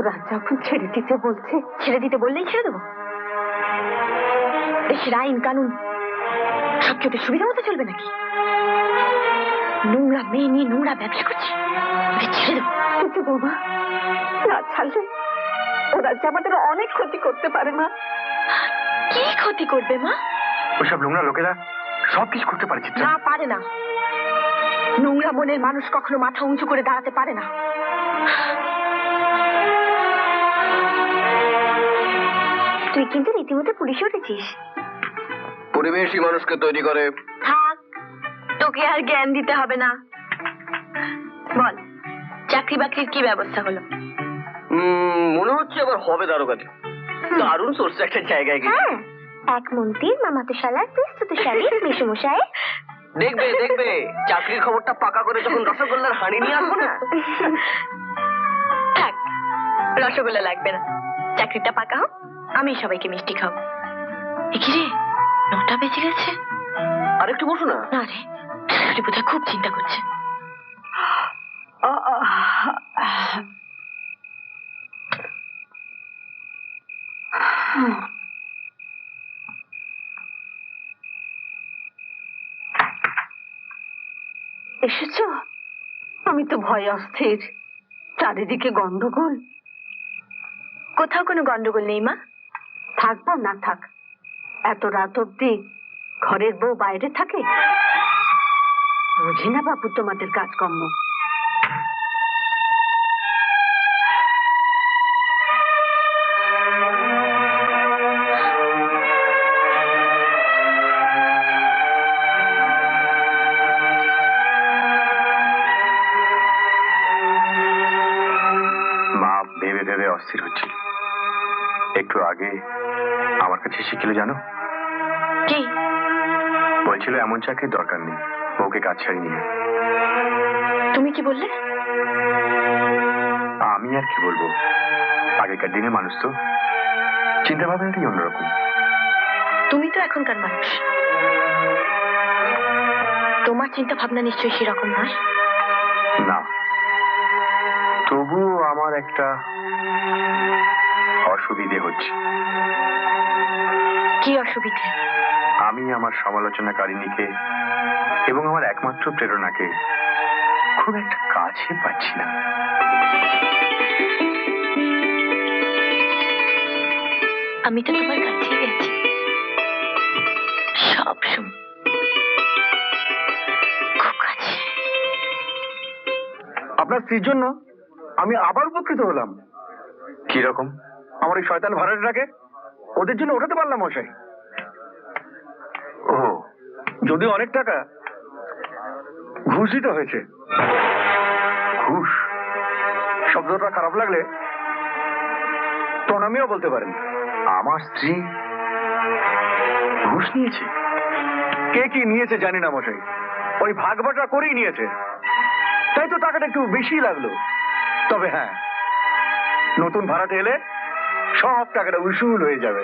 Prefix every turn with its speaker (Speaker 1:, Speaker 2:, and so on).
Speaker 1: ওরা যখন ছেড়ে দিতে বলছে,
Speaker 2: ছেড়ে দিতে বললেই ছেড়ে দেবো? দেশের আইন কানুন সব কি ওদের সুবিধা মতো চলবে নাকি? নোংরা মেয়ে নিয়ে নোংরা ব্যবসা করছে, ওদের ছেড়ে দেবো?
Speaker 1: কিন্তু বৌমা, না ছাড়লে ওরা যে আমাদের অনেক ক্ষতি করতে পারে। মা,
Speaker 2: কি ক্ষতি করবে মা?
Speaker 3: ওইসব নোংরা লোকেরা সবকিছু করতে পারে চিত্রা।
Speaker 2: না, পারে না। নোংরা মনের মানুষ কখনো মাথা উঁচু করে দাঁড়াতে পারে না। তুই কিন্তু রীতিমতো পুলিশে উঠেছিস।
Speaker 3: পরিবেশই মানুষকে তৈরি করে।
Speaker 2: থাক, তোকে আর জ্ঞান দিতে হবে না। বল, চাকরি বাকরির কি ব্যবস্থা হলো?
Speaker 3: মনে হচ্ছে আবার হবে দারোগাতে। দারুণ সোর্স একটা জায়গায় গেছে।
Speaker 2: হ্যাঁ, এক মন্ত্রীর মামাতো শালার প্রস্তুতশালী মেসোমশাই।
Speaker 3: দেখবে দেখবে চাকরির খবরটা পাকা করে যখন রসগোল্লার হাঁড়ি নিয়ে আসবো না।
Speaker 2: থাক, রসগোল্লা লাগবে না, চাকরিটা পাকা হোক, আমি সবাইকে মিষ্টি খাবো। কি রে, 9টা বেজে গেছে।
Speaker 3: আর একটু বসো না।
Speaker 2: না রে, শাশুড়ি বোধহয় খুব চিন্তা করছে।
Speaker 1: এসেছো? আমি তো ভয়ে অস্থির, চারিদিকে গন্ডগোল।
Speaker 2: কোথাও কোনো গন্ডগোল নেই মা।
Speaker 1: থাক বা না থাক, এত রাত অব্দি ঘরের বউ বাইরে থাকে? বুঝি না বাবু তোমাদের কাজকর্ম।
Speaker 3: মা ভেবে ভেবে অস্থির হচ্ছিল। একটু আগে আমার কাছে শিখিলে জানো
Speaker 2: কি
Speaker 3: বলছিল? এমন চাকরির দরকার নেই, ওকে কাজ ছাড়িয়ে নিয়ে।
Speaker 2: তুমি কি বললে?
Speaker 3: আমি আর কি বলবো, আগেকার দিনে মানুষ তো চিন্তা ভাবনাটাই অন্যরকম।
Speaker 2: তুমি তো এখনকার মানুষ, তোমার চিন্তা ভাবনা নিশ্চয়ই সেরকম নয়।
Speaker 3: না, তবুও আমার একটা অসুবিধে হচ্ছে।
Speaker 2: কি অসুবিধে?
Speaker 3: আমি আমার সমালোচনাকারিণীকে এবং আমার একমাত্র প্রেরণাকে খুব একটা কাছে পাচ্ছি না।
Speaker 2: আমি তো তোমার কাছেই গেছি সব সময়, খুব কাছে।
Speaker 4: আপনার স্ত্রীর জন্য আমি আবার উপকৃত হলাম।
Speaker 3: কি রকম?
Speaker 4: আমার এই শয়তান ভাড়াটাকে ওদের জন্য ওঠাতে পারলাম মশাই।
Speaker 3: ও,
Speaker 4: যদি অনেক টাকা ঘুষ দিতে হয়েছে।
Speaker 3: ঘুষ?
Speaker 4: শব্দটা খারাপ লাগলে প্রণামীও বলতে পারেন।
Speaker 3: আমার স্ত্রী ঘুষ নিয়েছে?
Speaker 4: কে কি নিয়েছে জানি না মশাই, ওই ভাগ বাটা করেই নিয়েছে। তাই তো টাকাটা একটু বেশি লাগলো। তবে হ্যাঁ, নতুন ভাড়াটে এলে সব টাকাটা উসুল হয়ে যাবে।